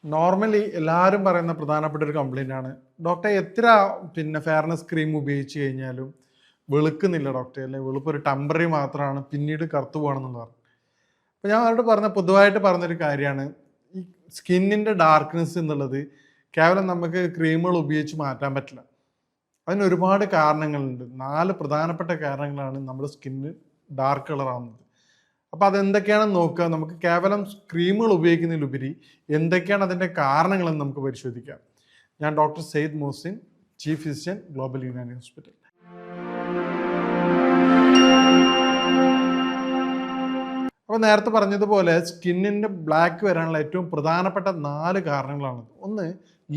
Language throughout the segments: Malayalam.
നോർമലി എല്ലാവരും പറയുന്ന പ്രധാനപ്പെട്ട ഒരു കംപ്ലൈൻ്റ് ആണ് ഡോക്ടറെ എത്ര ഫെയർനെസ് ക്രീം ഉപയോഗിച്ച് കഴിഞ്ഞാലും വെളുക്കുന്നില്ല ഡോക്ടറെ, അല്ലെങ്കിൽ വെളുപ്പ് ഒരു ടെമ്പററി മാത്രമാണ്, പിന്നീട് കറുത്തു പോകണമെന്ന് പറഞ്ഞു. അപ്പോൾ ഞാൻ അവരോട് പൊതുവായിട്ട് പറഞ്ഞൊരു കാര്യമാണ്, ഈ സ്കിന്നിൻ്റെ ഡാർക്ക്നെസ് എന്നുള്ളത് കേവലം നമുക്ക് ക്രീമുകൾ ഉപയോഗിച്ച് മാറ്റാൻ പറ്റില്ല. അതിന് ഒരുപാട് കാരണങ്ങളുണ്ട്. 4 പ്രധാനപ്പെട്ട കാരണങ്ങളാണ് നമ്മുടെ സ്കിന്ന് ഡാർക്ക് കളർ ആവുന്നത്. അപ്പോൾ അതെന്തൊക്കെയാണെന്ന് നോക്കുക. നമുക്ക് കേവലം ക്രീമുകൾ ഉപയോഗിക്കുന്നതിലുപരി എന്തൊക്കെയാണ് അതിൻ്റെ കാരണങ്ങളെന്ന് നമുക്ക് പരിശോധിക്കാം. ഞാൻ doctor Syed Mohsin, chief physician, global Unani hospital. അപ്പോൾ നേരത്തെ പറഞ്ഞതുപോലെ സ്കിന്നിൻ്റെ ബ്ലാക്ക് വരാനുള്ള ഏറ്റവും പ്രധാനപ്പെട്ട 4 കാരണങ്ങളാണ്. ഒന്ന്,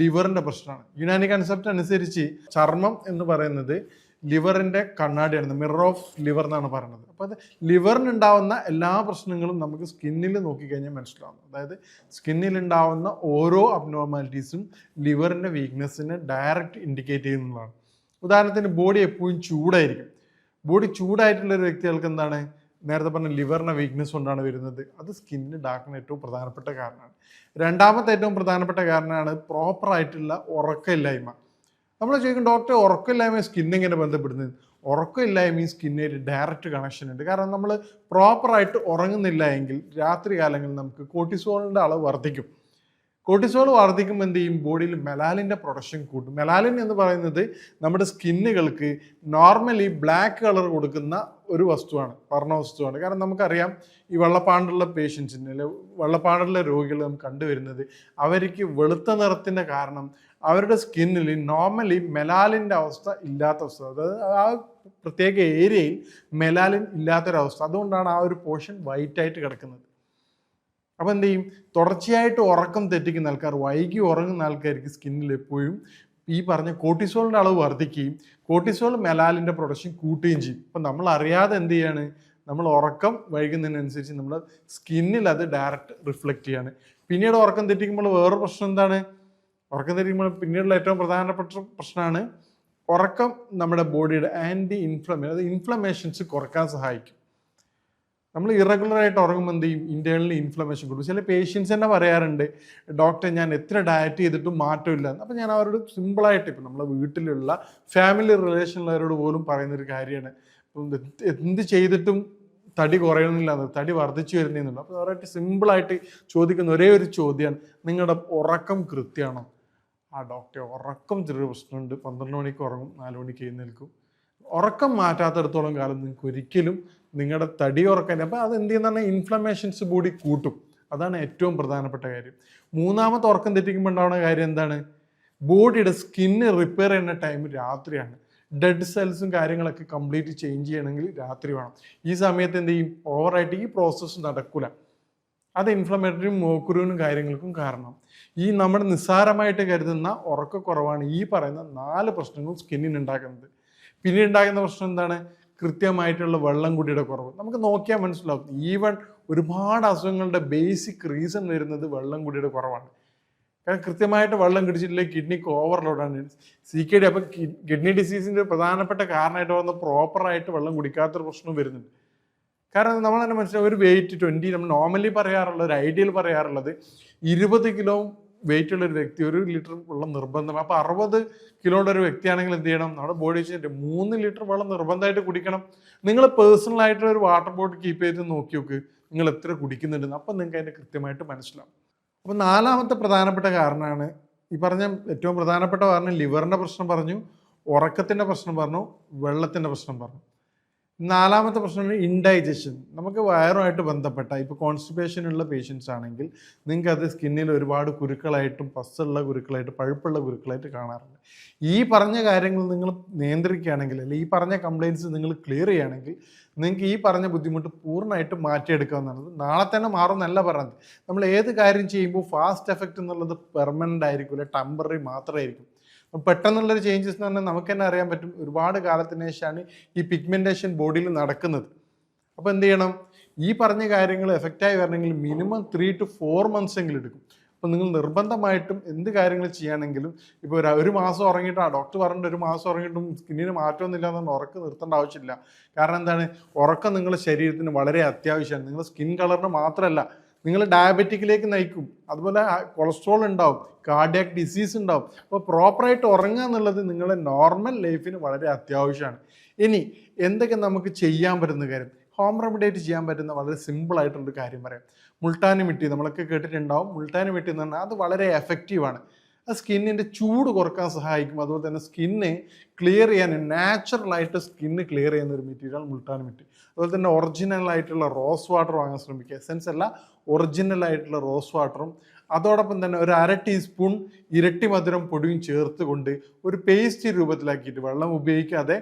ലിവറിൻ്റെ പ്രശ്നമാണ്. യുനാനി കൺസെപ്റ്റ് അനുസരിച്ച് ചർമ്മം എന്ന് പറയുന്നത് ലിവറിൻ്റെ കണ്ണാടിയാണ്, മിറർ ഓഫ് ലിവർ എന്നാണ് പറയുന്നത്. അപ്പോൾ അത് ലിവറിനുണ്ടാവുന്ന എല്ലാ പ്രശ്നങ്ങളും നമുക്ക് സ്കിന്നിൽ നോക്കിക്കഴിഞ്ഞാൽ മനസ്സിലാവും. അതായത് സ്കിന്നിലുണ്ടാവുന്ന ഓരോ അബ്നോർമാലിറ്റീസും ലിവറിൻ്റെ വീക്ക്നെസ്സിനെ ഡയറക്റ്റ് ഇൻഡിക്കേറ്റ് ചെയ്യുന്നതാണ്. ഉദാഹരണത്തിന് ബോഡി എപ്പോഴും ചൂടായിരിക്കും. ബോഡി ചൂടായിട്ടുള്ള ഒരു വ്യക്തികൾക്ക് എന്താണ്, നേരത്തെ പറഞ്ഞ ലിവറിൻ്റെ വീക്ക്നെസ് കൊണ്ടാണ് വരുന്നത്. അത് സ്കിന്നിന് ഡാർക്കിന് ഏറ്റവും പ്രധാനപ്പെട്ട കാരണമാണ്. രണ്ടാമത്തെ ഏറ്റവും പ്രധാനപ്പെട്ട കാരണമാണ് പ്രോപ്പറായിട്ടുള്ള ഉറക്കമില്ലായ്മ. നമ്മൾ ചോദിക്കും ഡോക്ടർ ഉറക്കമില്ലായ്മ സ്കിന്നിങ്ങനെ ബന്ധപ്പെടുന്നത്. ഉറക്കമില്ലായ്മയും സ്കിന്നായിട്ട് ഡയറക്റ്റ് കണക്ഷൻ ഉണ്ട്. കാരണം നമ്മൾ പ്രോപ്പറായിട്ട് ഉറങ്ങുന്നില്ല എങ്കിൽ രാത്രി കാലങ്ങളിൽ നമുക്ക് കോർട്ടിസോളിൻ്റെ അളവ് വർദ്ധിക്കും. കോർട്ടിസോൾ വർദ്ധിക്കുമ്പോൾ എന്ത് ചെയ്യും, ബോഡിയിൽ മെലാലിൻ്റെ പ്രൊഡക്ഷൻ കൂട്ടും. മെലാലിൻ എന്ന് പറയുന്നത് നമ്മുടെ സ്കിന്നുകൾക്ക് നോർമലി ബ്ലാക്ക് കളർ കൊടുക്കുന്ന ഒരു വസ്തുവാണ്, വർണ്ണ വസ്തുവാണ്. കാരണം നമുക്കറിയാം ഈ വെള്ളപ്പാണ്ടുള്ള പേഷ്യൻസിന് അല്ലെ വെള്ളപ്പാണ്ടുള്ള രോഗികൾ നമുക്ക് കണ്ടുവരുന്നത് അവർക്ക് വെളുത്ത നിറത്തിൻ്റെ കാരണം അവരുടെ സ്കിന്നിൽ നോർമലി മെലാലിൻ്റെ അവസ്ഥ ഇല്ലാത്ത അവസ്ഥ, അതായത് ആ പ്രത്യേക ഏരിയയിൽ മെലാലിൻ ഇല്ലാത്തൊരവസ്ഥ. അതുകൊണ്ടാണ് ആ ഒരു പോർഷൻ വൈറ്റായിട്ട് കിടക്കുന്നത്. അപ്പോൾ എന്ത് ചെയ്യും, തുടർച്ചയായിട്ട് ഉറക്കം തെറ്റിക്കുന്ന ആൾക്കാർ, വൈകി ഉറങ്ങുന്ന ആൾക്കാർക്ക് സ്കിന്നിൽ എപ്പോഴും ഈ പറഞ്ഞ കോർട്ടിസോളിൻ്റെ അളവ് വർദ്ധിക്കുകയും കോർട്ടിസോൾ മെലാലിൻ്റെ പ്രൊഡക്ഷൻ കൂട്ടുകയും ചെയ്യും. അപ്പം നമ്മൾ അറിയാതെ എന്ത് ചെയ്യാണ്, നമ്മൾ ഉറക്കം വൈകുന്നതിനനുസരിച്ച് നമ്മുടെ സ്കിന്നിൽ അത് ഡയറക്റ്റ് റിഫ്ലക്റ്റ് ചെയ്യാണ്. പിന്നീട് ഉറക്കം തെറ്റിക്കുമ്പോൾ വേറൊരു പ്രശ്നം എന്താണ്, ഉറക്കം തെറ്റിക്കുമ്പോൾ പിന്നീടുള്ള ഏറ്റവും പ്രധാനപ്പെട്ട പ്രശ്നമാണ് ഉറക്കം നമ്മുടെ ബോഡിയുടെ അത് ഇൻഫ്ലമേഷൻസ് കുറക്കാൻ സഹായിക്കും. നമ്മൾ ഇറഗുലറായിട്ട് ഉറങ്ങുമ്പോൾ എന്ത് ചെയ്യും, ഇൻറ്റേർണലി ഇൻഫ്ലമേഷൻ കൂടും. ചില പേഷ്യൻസ് തന്നെ പറയാറുണ്ട് ഡോക്ടർ ഞാൻ എത്ര ഡയറ്റ് ചെയ്തിട്ടും മാറ്റമില്ല. അപ്പോൾ ഞാൻ അവരോട് സിമ്പിളായിട്ട് ഇപ്പം നമ്മളെ വീട്ടിലുള്ള ഫാമിലി റിലേഷനുള്ളവരോട് പോലും പറയുന്നൊരു കാര്യമാണ്, എന്ത് ചെയ്തിട്ടും തടി കുറയണമെന്നില്ല, തടി വർദ്ധിച്ചു വരുന്നതെന്നുള്ളൂ. അപ്പോൾ അവരായിട്ട് സിമ്പിളായിട്ട് ചോദിക്കുന്ന ഒരേ ഒരു ചോദ്യമാണ്, നിങ്ങളുടെ ഉറക്കം കൃത്യമാണോ? ആ ഡോക്ടർ ഉറക്കം ചെറിയ പ്രശ്നമുണ്ട്, 12 മണിക്ക് ഉറങ്ങും, 4 മണിക്ക് എഴുന്നേൽക്കും. ഉറക്കം മാറ്റാത്തടത്തോളം കാലം നിങ്ങൾക്ക് ഒരിക്കലും നിങ്ങളുടെ തടി ഉറക്കാൻ, അപ്പോൾ അത് എന്ത് ചെയ്യുന്ന ഇൻഫ്ലമേഷൻസ് ബോഡി കൂട്ടും. അതാണ് ഏറ്റവും പ്രധാനപ്പെട്ട കാര്യം. മൂന്നാമത്തെ ഉറക്കം തെറ്റിക്കുമ്പോൾ ഉണ്ടാവുന്ന കാര്യം എന്താണ്, ബോഡിയുടെ സ്കിന്ന് റിപ്പയർ ചെയ്യുന്ന ടൈം രാത്രിയാണ്. ഡെഡ് സെൽസും കാര്യങ്ങളൊക്കെ കംപ്ലീറ്റ് ചേഞ്ച് ചെയ്യണമെങ്കിൽ രാത്രി വേണം. ഈ സമയത്ത് എന്ത് ചെയ്യും, ഓവറായിട്ട് ഈ പ്രോസസ്സ് നടക്കില്ല. അത് ഇൻഫ്ലമേറ്ററിയും മോക്കുരുവിനും കാര്യങ്ങൾക്കും കാരണം. ഈ നമ്മൾ നിസ്സാരമായിട്ട് കരുതുന്ന ഉറക്കക്കുറവാണ് ഈ പറയുന്ന 4 പ്രശ്നങ്ങളും സ്കിന്നിന് ഉണ്ടാക്കുന്നത്. പിന്നീട് ഉണ്ടാകുന്ന പ്രശ്നം എന്താണ്, കൃത്യമായിട്ടുള്ള വെള്ളം കുടിയുടെ കുറവ്. നമുക്ക് നോക്കിയാൽ മനസ്സിലാവും, ഈവൻ ഒരുപാട് അസുഖങ്ങളുടെ ബേസിക് റീസൺ വരുന്നത് വെള്ളം കുടിയുടെ കുറവാണ്. കാരണം കൃത്യമായിട്ട് വെള്ളം കുടിച്ചിട്ടില്ലെങ്കിൽ കിഡ്നിക്ക് ഓവർലോഡാണ് CKD. അപ്പം കിഡ്നി ഡിസീസിൻ്റെ പ്രധാനപ്പെട്ട കാരണമായിട്ട് വന്ന പ്രോപ്പറായിട്ട് വെള്ളം കുടിക്കാത്തൊരു പ്രശ്നവും വരുന്നുണ്ട്. കാരണം നമ്മൾ തന്നെ മനസ്സിലാവും, ഒരു വെയിറ്റ് 20, നമ്മൾ നോർമലി പറയാറുള്ളത്, ഒരു ഐഡിയൽ പറയാറുള്ളത് 20 കിലോ വെയിറ്റ് ഉള്ള ഒരു വ്യക്തി 1 ലിറ്റർ വെള്ളം നിർബന്ധം. അപ്പോൾ 60 കിലോയുടെ ഒരു വ്യക്തിയാണെങ്കിൽ എന്ത് ചെയ്യണം, നമ്മുടെ ബോഡി വെച്ചിട്ട് 3 ലിറ്റർ വെള്ളം നിർബന്ധമായിട്ട് കുടിക്കണം. നിങ്ങൾ പേഴ്സണലായിട്ട് ഒരു വാട്ടർ ബോട്ടിൽ കീപ്പ് ചെയ്ത് നോക്കി നോക്ക് നിങ്ങൾ എത്ര കുടിക്കുന്നുണ്ടെന്ന്. അപ്പം നിങ്ങൾക്ക് അതിൻ്റെ കൃത്യമായിട്ട് മനസ്സിലാവും. അപ്പോൾ 4ാമത്തെ പ്രധാനപ്പെട്ട കാരണമാണ് ഈ പറഞ്ഞ ഏറ്റവും പ്രധാനപ്പെട്ട കാരണം, ലിവറിൻ്റെ പ്രശ്നം പറഞ്ഞു, ഉറക്കത്തിൻ്റെ പ്രശ്നം പറഞ്ഞു, വെള്ളത്തിൻ്റെ പ്രശ്നം പറഞ്ഞു. 4ാമത്തെ പ്രശ്നമാണ് ഇൻഡൈജഷൻ. നമുക്ക് വയറുമായിട്ട് ബന്ധപ്പെട്ട ഇപ്പോൾ കോൺസ്റ്റിപ്പേഷൻ ഉള്ള പേഷ്യൻസ് ആണെങ്കിൽ നിങ്ങൾക്ക് അത് സ്കിന്നിൽ ഒരുപാട് കുരുക്കളായിട്ടും പസ്സുള്ള കുരുക്കളായിട്ട് പഴുപ്പുള്ള കുരുക്കളായിട്ട് കാണാറുണ്ട്. ഈ പറഞ്ഞ കാര്യങ്ങൾ നിങ്ങൾ നിയന്ത്രിക്കുകയാണെങ്കിൽ, അല്ലെങ്കിൽ ഈ പറഞ്ഞ കംപ്ലയിൻറ്റ്സ് നിങ്ങൾ ക്ലിയർ ചെയ്യുകയാണെങ്കിൽ നിങ്ങൾക്ക് ഈ പറഞ്ഞ ബുദ്ധിമുട്ട് പൂർണ്ണമായിട്ട് മാറ്റിയെടുക്കാവുന്നതാണ്. നാളെ തന്നെ മാറുമെന്നല്ല പറഞ്ഞത്. നമ്മൾ ഏത് കാര്യം ചെയ്യുമ്പോൾ ഫാസ്റ്റ് എഫക്റ്റ് എന്നുള്ളത് പെർമനൻ്റ് ആയിരിക്കില്ല, ടെമ്പററി മാത്രമായിരിക്കും. പെട്ടെന്നുള്ളൊരു ചേഞ്ചസ് എന്ന് പറഞ്ഞാൽ നമുക്ക് തന്നെ അറിയാൻ പറ്റും, ഒരുപാട് കാലത്തിന് ശേഷമാണ് ഈ പിഗ്മെൻറ്റേഷൻ ബോഡിയിൽ നടക്കുന്നത്. അപ്പോൾ എന്ത് ചെയ്യണം, ഈ പറഞ്ഞ കാര്യങ്ങൾ എഫക്റ്റായി വരണമെങ്കിൽ മിനിമം 3 to 4 months എങ്കിലും എടുക്കും. അപ്പോൾ നിങ്ങൾ നിർബന്ധമായിട്ടും എന്ത് കാര്യങ്ങൾ ചെയ്യുകയാണെങ്കിലും, ഇപ്പോൾ ഒരു മാസം ഉറങ്ങിയിട്ട് ഡോക്ടർ പറഞ്ഞിട്ട് 1 മാസം ഉറങ്ങിയിട്ടും സ്കിന്നിന് മാറ്റമൊന്നുമില്ല എന്നുകൊണ്ട് ഉറക്കം നിർത്തേണ്ട ആവശ്യമില്ല. കാരണം എന്താണ്, ഉറക്കം നിങ്ങളുടെ ശരീരത്തിന് വളരെ അത്യാവശ്യമാണ്. നിങ്ങളുടെ സ്കിൻ കളറിന് മാത്രമല്ല, നിങ്ങൾ ഡയബറ്റിക്കിലേക്ക് നയിക്കും. അതുപോലെ കൊളസ്ട്രോൾ ഉണ്ടാവും, കാർഡിയാക് ഡിസീസ് ഉണ്ടാവും. അപ്പോൾ പ്രോപ്പറായിട്ട് ഉറങ്ങുക എന്നുള്ളത് നിങ്ങളുടെ നോർമൽ ലൈഫിന് വളരെ അത്യാവശ്യമാണ്. ഇനി എന്തൊക്കെ നമുക്ക് ചെയ്യാൻ പറ്റുന്ന കാര്യം, ഹോം റെമഡിയായിട്ട് ചെയ്യാൻ പറ്റുന്ന വളരെ സിമ്പിൾ ആയിട്ടുള്ളൊരു കാര്യം പറയാം. മുൾട്ടാനി മിട്ടി നമ്മളൊക്കെ കേട്ടിട്ടുണ്ടാവും. മുൾട്ടാനി മിട്ടി എന്ന് പറഞ്ഞാൽ അത് വളരെ എഫക്റ്റീവാണ്. അത് സ്കിന്നിൻ്റെ ചൂട് കുറക്കാൻ സഹായിക്കും. അതുപോലെ തന്നെ സ്കിന്ന് ക്ലിയർ ചെയ്യാൻ, നാച്ചുറലായിട്ട് സ്കിന്ന് ക്ലിയർ ചെയ്യുന്ന ഒരു മെറ്റീരിയൽ മുൾട്ടാനി മിട്ടി. അതുപോലെ തന്നെ ഒറിജിനൽ ആയിട്ടുള്ള റോസ് വാട്ടർ വാങ്ങാൻ ശ്രമിക്കുക. എസെൻസ് അല്ല, ഒറിജിനൽ ആയിട്ടുള്ള റോസ് വാട്ടറും അതോടൊപ്പം തന്നെ ഒരു 1/2 ടീസ്പൂൺ ഇരട്ടി മധുരം പൊടിയും ചേർത്ത് കൊണ്ട് ഒരു പേസ്റ്റ് രൂപത്തിലാക്കിയിട്ട്, വെള്ളം ഉപയോഗിക്കാതെ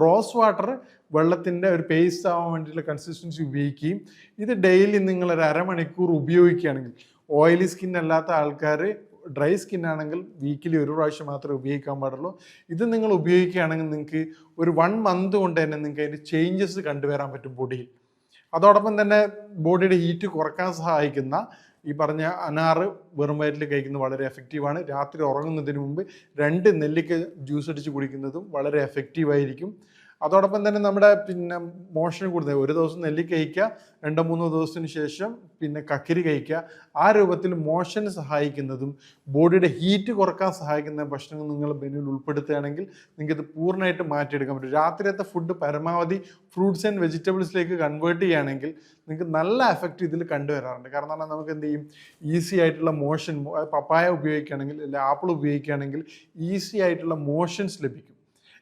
റോസ് വാട്ടർ വെള്ളത്തിൻ്റെ ഒരു പേസ്റ്റ് ആവാൻ വേണ്ടിയിട്ടുള്ള കൺസിസ്റ്റൻസി ഉപയോഗിക്കുകയും ഇത് ഡെയിലി നിങ്ങളൊരു അരമണിക്കൂർ ഉപയോഗിക്കുകയാണെങ്കിൽ, ഓയിലി സ്കിൻ അല്ലാത്ത ആൾക്കാർ, ഡ്രൈ സ്കിൻ ആണെങ്കിൽ വീക്കിലി ഒരു പ്രാവശ്യം മാത്രമേ ഉപയോഗിക്കാൻ പാടുള്ളൂ. ഇത് നിങ്ങൾ ഉപയോഗിക്കുകയാണെങ്കിൽ നിങ്ങൾക്ക് ഒരു 1 മന്ത് കൊണ്ട് തന്നെ നിങ്ങൾക്ക് അതിൻ്റെ ചേഞ്ചസ് കണ്ടുവരാൻ പറ്റും ബോഡിയിൽ. അതോടൊപ്പം തന്നെ ബോഡിയുടെ ഹീറ്റ് കുറക്കാൻ സഹായിക്കുന്ന ഈ പറഞ്ഞ അനാറ് വെറും വയറ്റിൽ കഴിക്കുന്നത് വളരെ എഫക്റ്റീവാണ്. രാത്രി ഉറങ്ങുന്നതിന് മുമ്പ് 2 നെല്ലിക്ക ജ്യൂസ് അടിച്ച് കുടിക്കുന്നതും വളരെ എഫക്റ്റീവായിരിക്കും. അതോടൊപ്പം തന്നെ നമ്മുടെ മോഷൻ കൂടുന്നത്, ഒരു ദിവസം നെല്ലിക്ക കഴിക്കുക, 2-3 ദിവസത്തിന് ശേഷം കക്കിരി കഴിക്കുക. ആ രൂപത്തിൽ മോഷന് സഹായിക്കുന്നതും ബോഡിയുടെ ഹീറ്റ് കുറക്കാൻ സഹായിക്കുന്ന ഭക്ഷണങ്ങൾ നിങ്ങൾ മെനുവിൽ ഉൾപ്പെടുത്തുകയാണെങ്കിൽ നിങ്ങൾക്ക് ഇത് പൂർണ്ണമായിട്ട് മാറ്റിയെടുക്കാൻ പറ്റും. രാത്രിയത്തെ ഫുഡ് പരമാവധി ഫ്രൂട്ട്സ് ആൻഡ് വെജിറ്റബിൾസിലേക്ക് കൺവേർട്ട് ചെയ്യുകയാണെങ്കിൽ നിങ്ങൾക്ക് നല്ല എഫക്റ്റ് ഇതിൽ കണ്ടുവരാറുണ്ട്. കാരണം എന്നാൽ നമുക്ക് എന്ത് ചെയ്യും, ഈസി ആയിട്ടുള്ള മോഷൻ, പപ്പായ ഉപയോഗിക്കുകയാണെങ്കിൽ അല്ലെങ്കിൽ ആപ്പിൾ ഉപയോഗിക്കുകയാണെങ്കിൽ ഈസി ആയിട്ടുള്ള മോഷൻസ് ലഭിക്കും.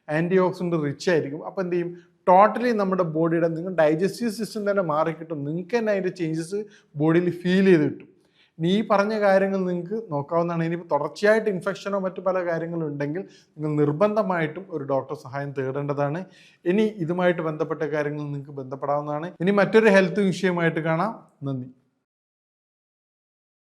ആൻറ്റി ഓക്സിഡൻറ്റ് റിച്ച് ആയിരിക്കും. അപ്പോൾ എന്ത് ചെയ്യും, ടോട്ടലി നമ്മുടെ ബോഡിയുടെ നിങ്ങൾ ഡൈജസ്റ്റീവ് സിസ്റ്റം തന്നെ മാറിക്കിട്ടും. നിങ്ങൾക്ക് തന്നെ അതിൻ്റെ ചേഞ്ചസ് ബോഡിയിൽ ഫീൽ ചെയ്ത് കിട്ടും. ഇനി ഈ പറഞ്ഞ കാര്യങ്ങൾ നിങ്ങൾക്ക് നോക്കാവുന്നതാണ്. ഇനിയിപ്പോൾ തുടർച്ചയായിട്ട് ഇൻഫെക്ഷനോ മറ്റു പല കാര്യങ്ങളും ഉണ്ടെങ്കിൽ നിങ്ങൾ നിർബന്ധമായിട്ടും ഒരു ഡോക്ടർ സഹായം തേടേണ്ടതാണ്. ഇനി ഇതുമായിട്ട് ബന്ധപ്പെട്ട കാര്യങ്ങൾ നിങ്ങൾക്ക് ബന്ധപ്പെടാവുന്നതാണ്. ഇനി മറ്റൊരു ഹെൽത്ത് വിഷയമായിട്ട് കാണാം. നന്ദി.